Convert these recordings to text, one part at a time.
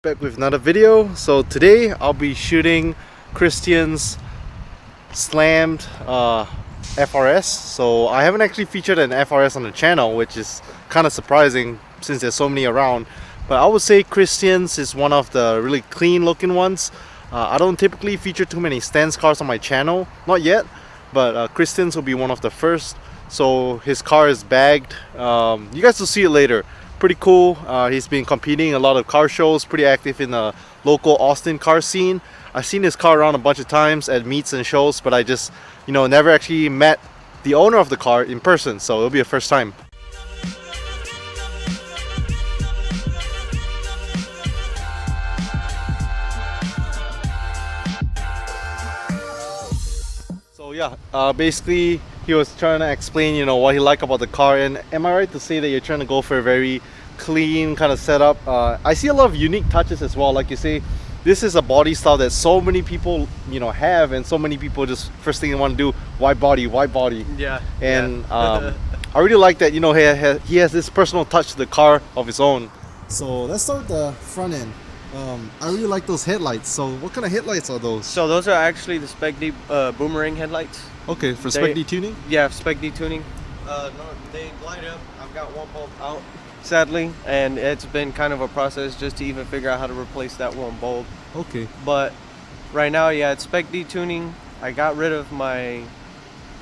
Back with another video. So today I'll be shooting Christian's slammed FRS. So I haven't actually featured an FRS on the channel, which is kind of surprising since there's so many around. But I would say Christian's is one of the really clean looking ones. I don't typically feature too many stance cars on my channel, not yet, but Christian's will be one of the first. So his car is bagged. You guys will see it later. Pretty cool. He's been competing in a lot of car shows, pretty active in the local Austin car scene. I've seen his car around a bunch of times at meets and shows, but I just, never actually met the owner of the car in person, so it'll be a first time. So yeah, basically he was trying to explain, what he liked about the car. And am I right to say that you're trying to go for a very clean kind of setup? I see a lot of unique touches as well. Like you say, this is a body style that so many people, have, and so many people just first thing they want to do, wide body, wide body. Yeah. And I really like that, he has this personal touch to the car of his own. So let's start with the front end. I really like those headlights. So what kind of headlights are those? So those are actually the Spec D boomerang headlights. Okay, for Spec D tuning? Yeah, Spec D tuning. No, they light up. I've got one bulb out, sadly, and it's been kind of a process just to even figure out how to replace that one bulb. Okay. But right now, yeah, it's Spec D tuning. I got rid of my...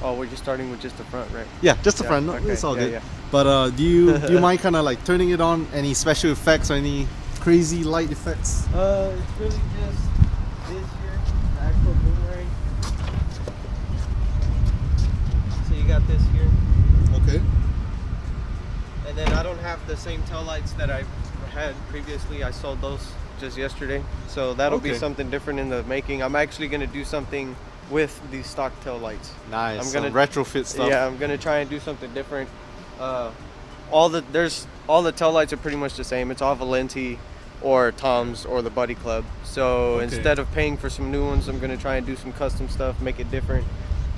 Oh, we're just starting with just the front, right? Yeah, just the front. No, okay. It's all good. Yeah. But do you mind kind of like turning it on? Any special effects or any crazy light effects? It's really just this here, the actual boomerang. So you got this here. Okay. And then I don't have the same tail lights that I had previously. I sold those just yesterday. So that'll be something different in the making. I'm actually going to do something with these stock tail lights. Nice. I'm gonna retrofit stuff. Yeah, I'm going to try and do something different. All the tail lights are pretty much the same. It's all Valenti or Tom's or the Buddy Club. So instead of paying for some new ones, I'm going to try and do some custom stuff, make it different.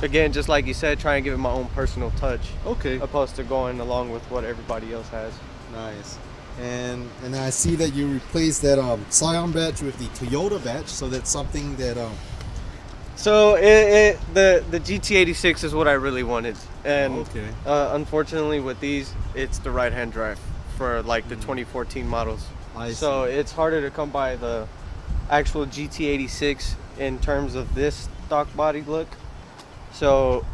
Again, just like you said, try and give it my own personal touch. Okay. Opposed to going along with what everybody else has. Nice. And I see that you replaced that Scion badge with the Toyota badge. So that's something that So the GT86 is what I really wanted, and unfortunately with these, it's the right-hand drive for like the 2014 models. So it's harder to come by the actual GT86 in terms of this stock body look. So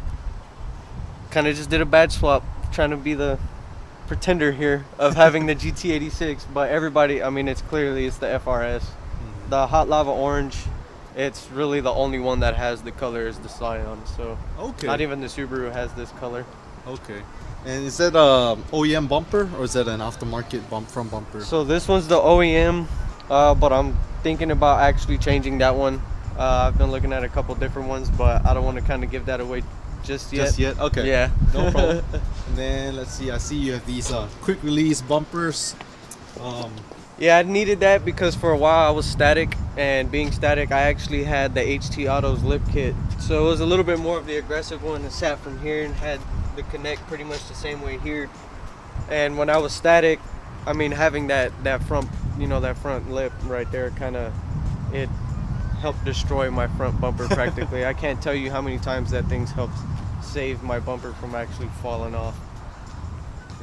kind of just did a badge swap, trying to be the pretender here of having the GT86, but everybody, I mean, it's the FRS. The Hot Lava Orange, it's really the only one that has the color is the Scion. So not even the Subaru has this color. Okay. And is that a OEM bumper or is that an aftermarket front bumper? So this one's the OEM, but I'm thinking about actually changing that one. I've been looking at a couple different ones, but I don't want to kind of give that away just yet. Just yet? Okay. Yeah. No problem. And then let's see, I see you have these quick release bumpers. Yeah, I needed that because for a while I was static, and being static, I actually had the HT Autos lip kit. So it was a little bit more of the aggressive one that sat from here and had the connect pretty much the same way here. And when I was static, I mean, having that front, that front lip right there, it helped destroy my front bumper practically. I can't tell you how many times that thing's helped save my bumper from actually falling off.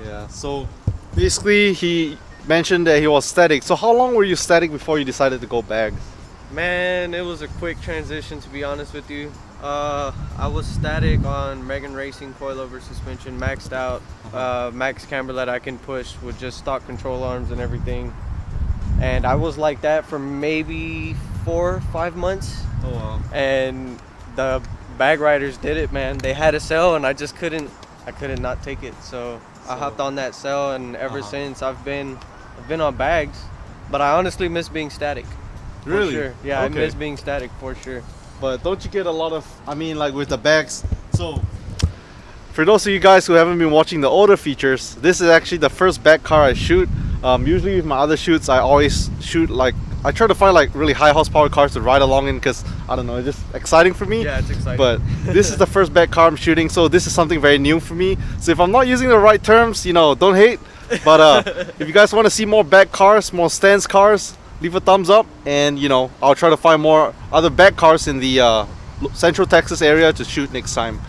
Yeah, so basically he mentioned that he was static. So how long were you static before you decided to go bagged? Man, it was a quick transition, to be honest with you. I was static on Megan Racing coilover suspension, maxed out, max camber that I can push with just stock control arms and everything. And I was like that for maybe 4 or 5 months. Oh wow. And the bag riders did it, man. They had a sale and I couldn't not take it. So I hopped on that sale, and ever since I've been on bags. But I honestly miss being static. Really? For sure. Yeah, I miss being static for sure. But don't you get a lot of, like with the bags, so for those of you guys who haven't been watching the older features, this is actually the first bag car I shoot. Usually with my other shoots I always shoot like I try to find like really high horsepower cars to ride along in because I don't know, it's just exciting for me. Yeah, it's exciting. But this is the first bagged car I'm shooting, so this is something very new for me. So if I'm not using the right terms, you know, don't hate. But if you guys want to see more bagged cars, more stance cars, leave a thumbs up, and you know, I'll try to find more other bagged cars in the Central Texas area to shoot next time.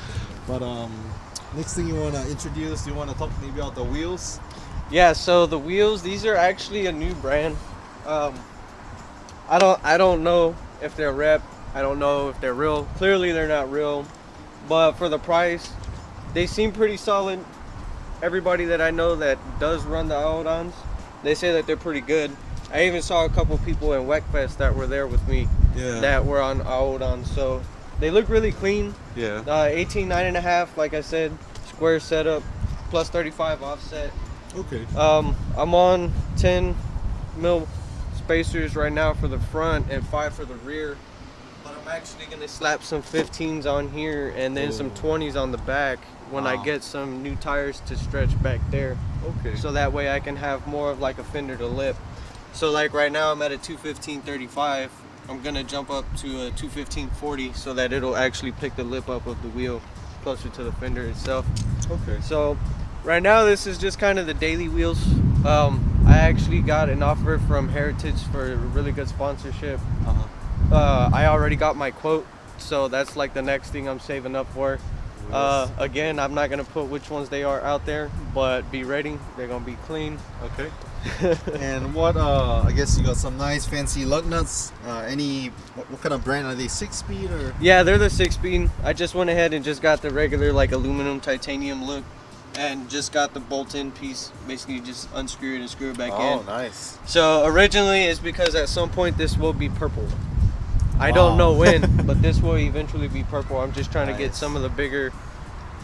But next thing you want to introduce, you want to talk maybe about the wheels? Yeah, so the wheels, these are actually a new brand. I don't know if they're rep. I don't know if they're real. Clearly they're not real, but for the price, they seem pretty solid. Everybody that I know that does run the Aodons, they say that they're pretty good. I even saw a couple people in WECFest that were there with me that were on Aodons, so they look really clean. Yeah. 18 9.5, like I said, square setup, plus 35 offset. Okay. I'm on 10 mil spacers right now for the front and 5 for the rear, but I'm actually gonna slap some 15s on here and then some 20s on the back when I get some new tires to stretch back there. Okay. So that way I can have more of like a fender to lip. So like right now I'm at a 215/35. I'm gonna jump up to a 215/40 so that it'll actually pick the lip up of the wheel closer to the fender itself. Okay. So right now this is just kind of the daily wheels. I actually got an offer from Heritage for a really good sponsorship. I already got my quote, so that's like the next thing I'm saving up for. Again, I'm not gonna put which ones they are out there, but be ready, they're gonna be clean. Okay. And what I guess you got some nice fancy lug nuts. What kind of brand are they? 6-speed or? Yeah, they're the 6-speed. I just went ahead and just got the regular like aluminum titanium look and just got the bolt-in piece. Basically just unscrew it and screw it back in. Oh, nice. So originally it's because at some point this will be purple. I don't know when, but this will eventually be purple. I'm just trying to get some of the bigger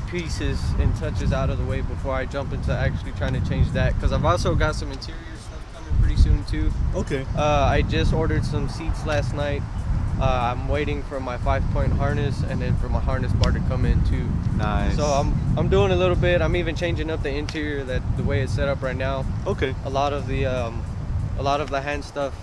pieces and touches out of the way before I jump into actually trying to change that, because I've also got some interior stuff coming pretty soon too. Okay. I just ordered some seats last night. I'm waiting for my 5-point harness and then for my harness bar to come in too. Nice. So I'm doing a little bit. I'm even changing up the interior, the way it's set up right now. Okay. A lot of the hand stuff,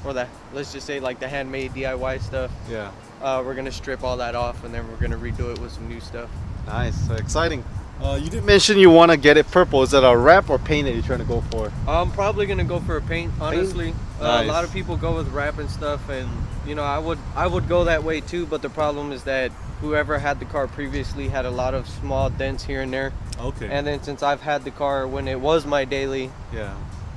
or let's just say like the handmade DIY stuff. Yeah. We're gonna strip all that off and then we're gonna redo it with some new stuff. Nice. So exciting. You did mention you want to get it purple. Is that a wrap or paint that you're trying to go for? I'm probably gonna go for a paint, honestly. Nice. A lot of people go with wrap and stuff, and you know I would go that way too. But the problem is that whoever had the car previously had a lot of small dents here and there. Okay. And then since I've had the car when it was my daily,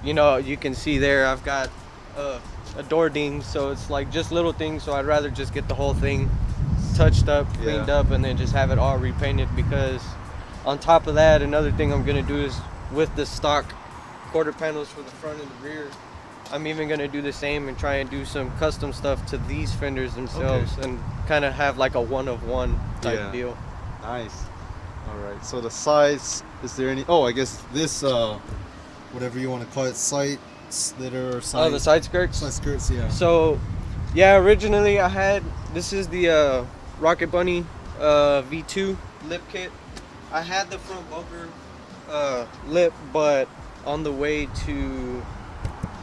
you know, you can see there I've got a door ding, so it's like just little things. So I'd rather just get the whole thing touched up, cleaned up, and then just have it all repainted. Because on top of that, another thing I'm gonna do is with the stock quarter panels for the front and the rear, I'm even gonna do the same and try and do some custom stuff to these fenders themselves and kind of have like a one-of-one type deal. Nice. All right. So the sides, is there any? Oh, I guess this whatever you want to call it, side slitter or side. Oh, the side skirts. Side skirts, yeah. So, yeah, originally I had this is the Rocket Bunny V2 lip kit. I had the front bumper lip, but on the way to,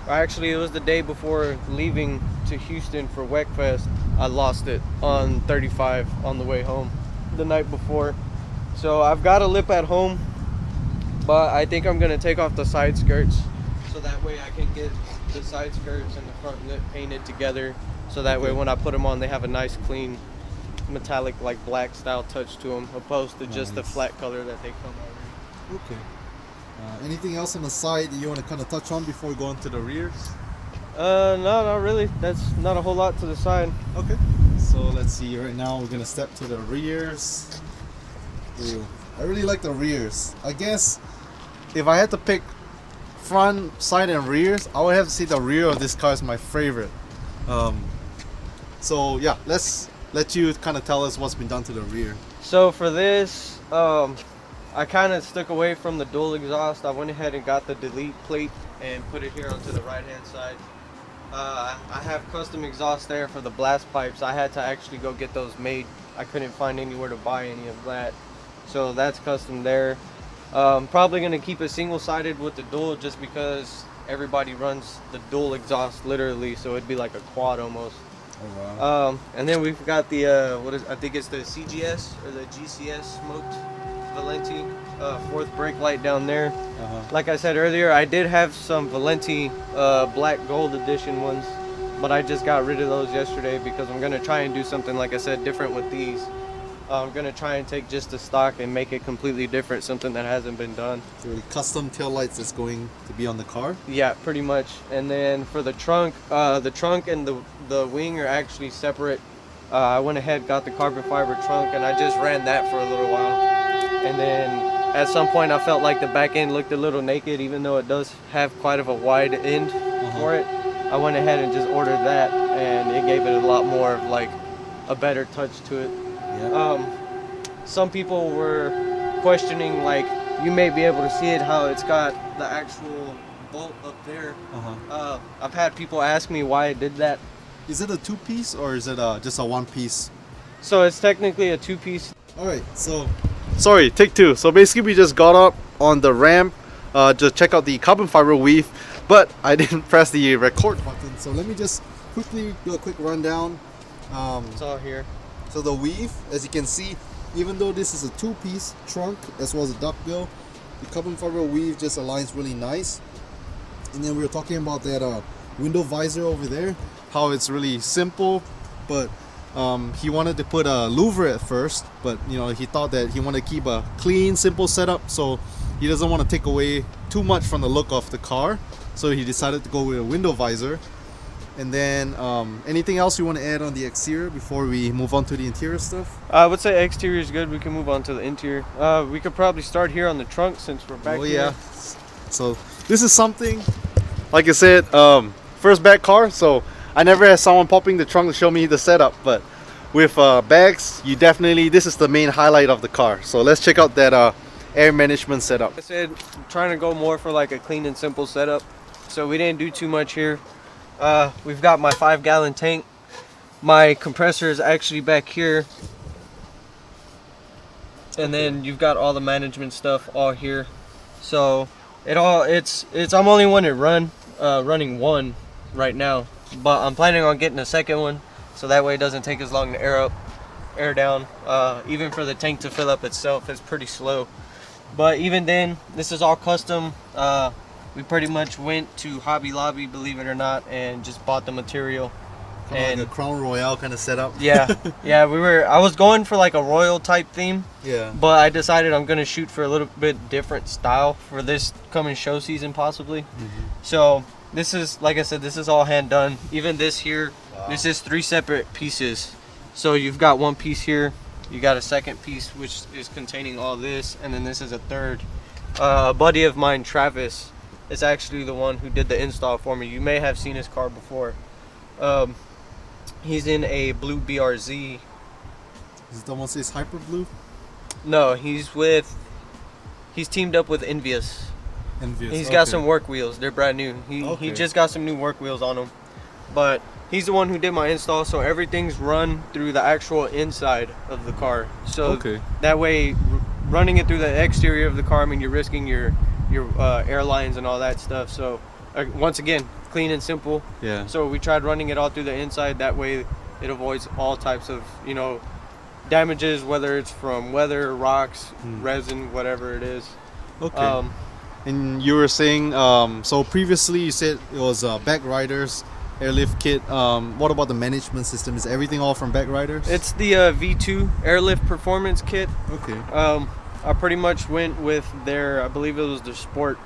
actually it was the day before leaving to Houston for WECFest, I lost it on 35 on the way home the night before. So I've got a lip at home, but I think I'm gonna take off the side skirts so that way I can get the side skirts and the front lip painted together, so that way when I put them on they have a nice clean metallic like black style touch to them, opposed to just the flat color that they come already. Okay. Anything else on the side that you want to kind of touch on before we go into the rears? No, not really. That's not a whole lot to the side. Okay. So let's see. Right now we're gonna step to the rears. Ooh, I really like the rears. I guess if I had to pick front, side, and rears, I would have to say the rear of this car is my favorite. So yeah, let's let you kind of tell us what's been done to the rear. So for this, I kind of stuck away from the dual exhaust. I went ahead and got the delete plate and put it here onto the right hand side. I have custom exhaust there for the blast pipes. I had to actually go get those made. I couldn't find anywhere to buy any of that, so that's custom there. Probably gonna keep it single-sided with the dual, just because everybody runs the dual exhaust literally, so it'd be like a quad almost. Oh, wow. And then we've got the I think it's the CGS or the GCS smoked Valenti fourth brake light down there. Like I said earlier, I did have some Valenti black gold edition ones, but I just got rid of those yesterday because I'm gonna try and do something, like I said, different with these. I'm gonna try and take just the stock and make it completely different, something that hasn't been done. So the custom tail lights that's going to be on the car? Yeah, pretty much. And then for the trunk and the wing are actually separate. I went ahead, got the carbon fiber trunk, and I just ran that for a little while. And then at some point I felt like the back end looked a little naked, even though it does have quite of a wide end for it. I went ahead and just ordered that, and it gave it a lot more of like a better touch to it. Yeah. Some people were questioning, like, you may be able to see it, how it's got the actual bolt up there. I've had people ask me why it did that. Is it a two-piece or is it just a one-piece? So it's technically a two-piece. Alright, so... Sorry, take two. So basically we just got up on the ramp to check out the carbon fiber weave, but I didn't press the record button. So let me just quickly do a quick rundown. It's all here. So the weave, as you can see, even though this is a two-piece trunk as well as a duckbill, the carbon fiber weave just aligns really nice. And then we were talking about that window visor over there, how it's really simple, but he wanted to put a louver at first, but you know, he thought that he wanted to keep a clean, simple setup, so he doesn't want to take away too much from the look of the car, so he decided to go with a window visor. And then anything else you want to add on the exterior before we move on to the interior stuff? I would say exterior is good. We can move on to the interior. We could probably start here on the trunk since we're back here. So this is something, like I said, first back car, so I never had someone popping the trunk to show me the setup, but with bags, you definitely, this is the main highlight of the car. So let's check out that air management setup. Like I said, I'm trying to go more for like a clean and simple setup, so we didn't do too much here. We've got my 5-gallon tank. My compressor is actually back here, and then you've got all the management stuff all here. So I'm only running one right now, but I'm planning on getting a second one, so that way it doesn't take as long to air down. Even for the tank to fill up itself, it's pretty slow. But even then, this is all custom. We pretty much went to Hobby Lobby, believe it or not, and just bought the material. And like a Crown Royale kind of setup. Yeah, yeah. I was going for like a royal type theme. Yeah. But I decided I'm gonna shoot for a little bit different style for this coming show season, possibly. So this is, like I said, this is all hand done. Even this here, this is 3 separate pieces. So you've got one piece here, you got a second piece which is containing all this, and then this is a third. A buddy of mine, Travis, is actually the one who did the install for me. You may have seen his car before. He's in a blue BRZ. Is it the one that says Hyper Blue? No, he's teamed up with Envious. He's got some work wheels. They're brand new. He just got some new work wheels on them. But he's the one who did my install, so everything's run through the actual inside of the car. So that way, running it through the exterior of the car, I mean, you're risking your airlines and all that stuff. So once again, clean and simple. Yeah. So we tried running it all through the inside. That way it avoids all types of, you know, damages, whether it's from weather, rocks, resin, whatever it is. And you were saying, so previously you said it was Bagged Riders airlift kit. What about the management system? Is everything all from Bagged Riders? It's the V2 airlift performance kit. I pretty much went with their, I believe it was the Sport.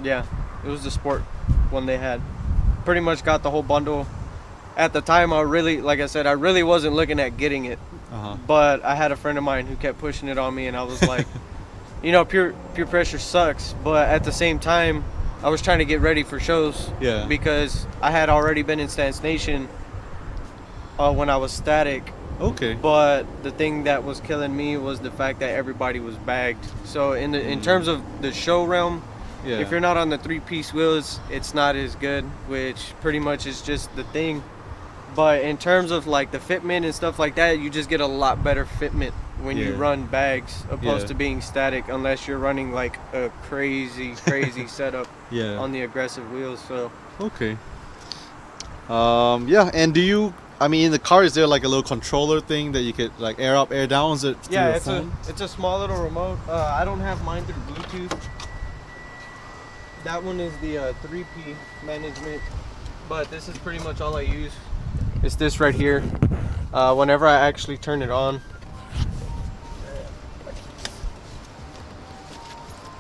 Yeah, it was the Sport one they had. Pretty much got the whole bundle. At the time, I really wasn't looking at getting it. But I had a friend of mine who kept pushing it on me, and I was like, you know, pure pressure sucks, but at the same time, I was trying to get ready for shows. Yeah. Because I had already been in Stance Nation when I was static. But the thing that was killing me was the fact that everybody was bagged. So in terms of the show realm, if you're not on the 3-piece wheels, it's not as good, which pretty much is just the thing. But in terms of like the fitment and stuff like that, you just get a lot better fitment when you run bags opposed to being static, unless you're running like a crazy setup on the aggressive wheels. So okay. Yeah, and do you, I mean, in the car, is there like a little controller thing that you could like air up, air down? Is it through your phone? It's a small little remote. I don't have mine through Bluetooth. That one is the 3P management, but this is pretty much all I use. It's this right here. Whenever I actually turn it on.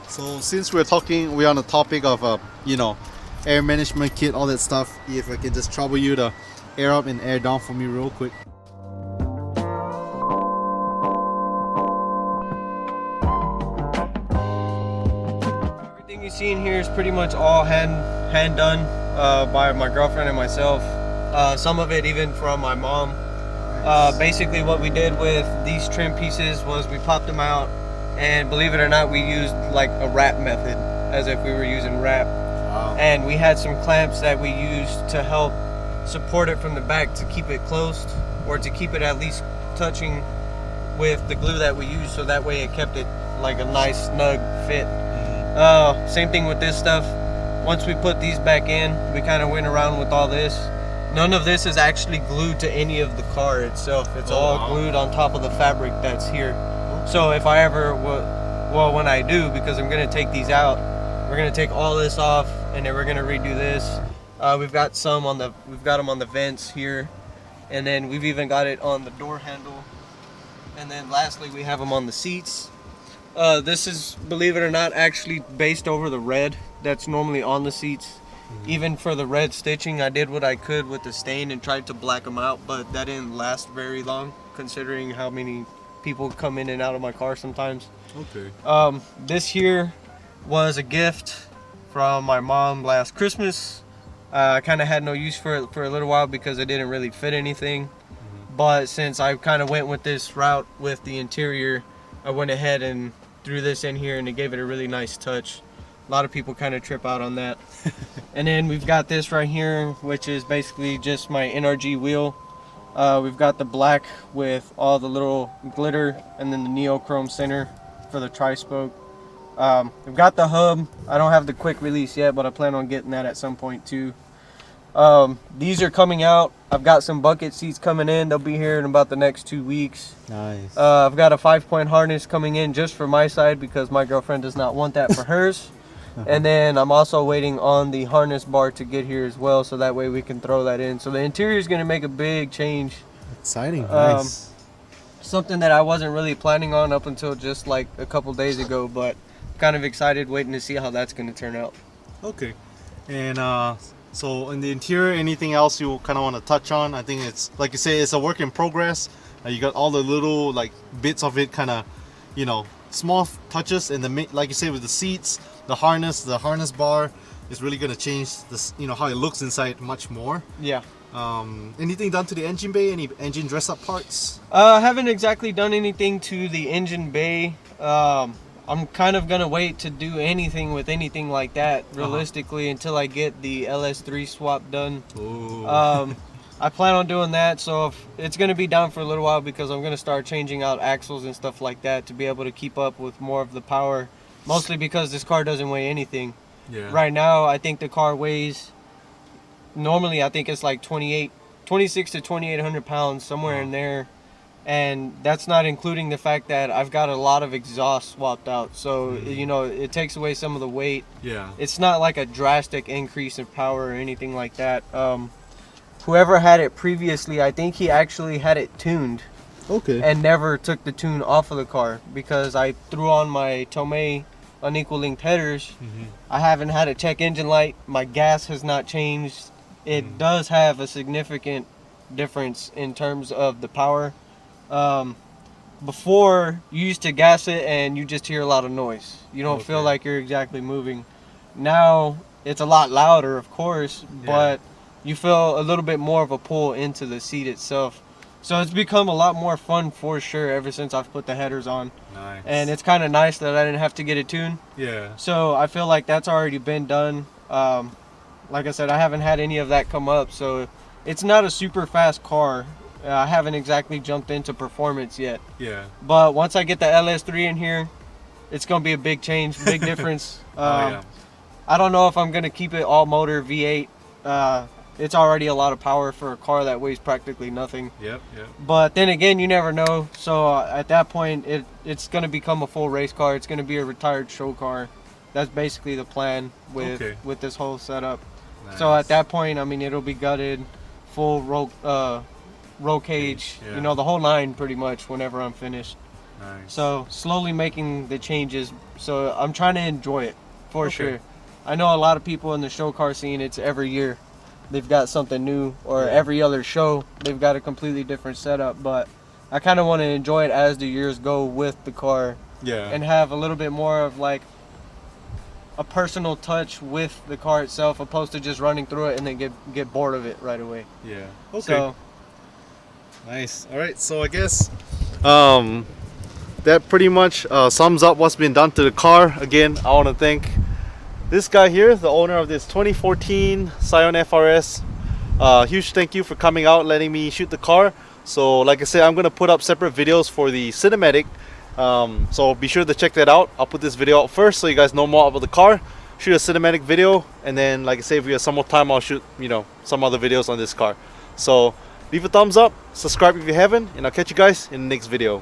So since we're on the topic of you know, air management kit, all that stuff, if I can just trouble you to air up and air down for me real quick. Everything you see in here is pretty much all hand done by my girlfriend and myself. Some of it even from my mom. Basically what we did with these trim pieces was we popped them out, and believe it or not, we used like a wrap method, as if we were using wrap. Wow. And we had some clamps that we used to help support it from the back to keep it closed, or to keep it at least touching with the glue that we used, so that way it kept it like a nice snug fit. Same thing with this stuff. Once we put these back in, we kind of went around with all this. None of this is actually glued to any of the car itself. It's all glued on top of the fabric that's here. So if I ever, well, when I do, because I'm gonna take these out, we're gonna take all this off, and then we're gonna redo this. We've got them on the vents here, and then we've even got it on the door handle. And then lastly, we have them on the seats. This is, believe it or not, actually based over the red that's normally on the seats. Even for the red stitching, I did what I could with the stain and tried to black them out, but that didn't last very long, considering how many people come in and out of my car sometimes. Okay. This here was a gift from my mom last Christmas. I kind of had no use for it for a little while because it didn't really fit anything. But since I kind of went with this route with the interior, I went ahead and threw this in here, and it gave it a really nice touch. A lot of people kind of trip out on that. And then we've got this right here, which is basically just my NRG wheel. We've got the black with all the little glitter, and then the neochrome center for the tri-spoke. We've got the hub. I don't have the quick release yet, but I plan on getting that at some point too. These are coming out. I've got some bucket seats coming in. They'll be here in about the next 2 weeks. Nice. I've got a 5-point harness coming in just for my side because my girlfriend does not want that for hers. And then I'm also waiting on the harness bar to get here as well, so that way we can throw that in. So the interior is going to make a big change. Exciting. Nice. Something that I wasn't really planning on up until just like a couple days ago, but kind of excited, waiting to see how that's going to turn out. Okay. And so in the interior, anything else you kind of want to touch on? I think it's, like you say, it's a work in progress. You got all the little like bits of it, kind of, you know, small touches, and the, like you say, with the seats, the harness bar is really going to change this, you know, how it looks inside much more. Yeah. Anything done to the engine bay? Any engine dress up parts? I haven't exactly done anything to the engine bay. I'm kind of gonna wait to do anything with anything like that realistically until I get the LS3 swap done. I plan on doing that, so if it's gonna be down for a little while because I'm gonna start changing out axles and stuff like that to be able to keep up with more of the power, mostly because this car doesn't weigh anything. Right now I think the car weighs, normally I think it's like 26 to 2,800 pounds, somewhere in there. And that's not including the fact that I've got a lot of exhaust swapped out, so you know, it takes away some of the weight. It's not like a drastic increase in power or anything like that. Whoever had it previously, I think he actually had it tuned and never took the tune off of the car, because I threw on my Tomei unequal linked headers. I haven't had a check engine light. My gas has not changed. It does have a significant difference in terms of the power. Before, you used to gas it and you just hear a lot of noise. You don't feel like you're exactly moving. Now it's a lot louder, of course, but you feel a little bit more of a pull into the seat itself. So it's become a lot more fun for sure ever since I've put the headers on. Nice. And it's kind of nice that I didn't have to get it tuned. So I feel like that's already been done. Like I said, I haven't had any of that come up, so it's not a super fast car. I haven't exactly jumped into performance yet. Yeah. But once I get the LS3 in here, it's gonna be a big change, big difference. Yeah. I don't know if I'm gonna keep it all motor V8. It's already a lot of power for a car that weighs practically nothing. Yep. But then again, you never know. So at that point, it's gonna become a full race car. It's gonna be a retired show car. That's basically the plan with this whole setup. Nice. So at that point, I mean, it'll be gutted, full roll cage, Yeah. you know, the whole line pretty much whenever I'm finished. Nice. So slowly making the changes. So I'm trying to enjoy it for Okay. sure. I know a lot of people in the show car scene, it's every year they've got something new, or Yeah. every other show they've got a completely different setup. But I kind of want to enjoy it as the years go with the car, Yeah. and have a little bit more of like a personal touch with the car itself, opposed to just running through it and then get bored of it right away. Yeah. Okay. So Nice. All right, so I guess that pretty much sums up what's been done to the car. Again, I want to thank this guy here, the owner of this 2014 Scion FRS. Huge thank you for coming out, letting me shoot the car. So like I said, I'm going to put up separate videos for the cinematic. So be sure to check that out. I'll put this video out first so you guys know more about the car. Shoot a cinematic video, and then like I say, if we have some more time, I'll shoot, you know, some other videos on this car. So leave a thumbs up, subscribe if you haven't, and I'll catch you guys in the next video.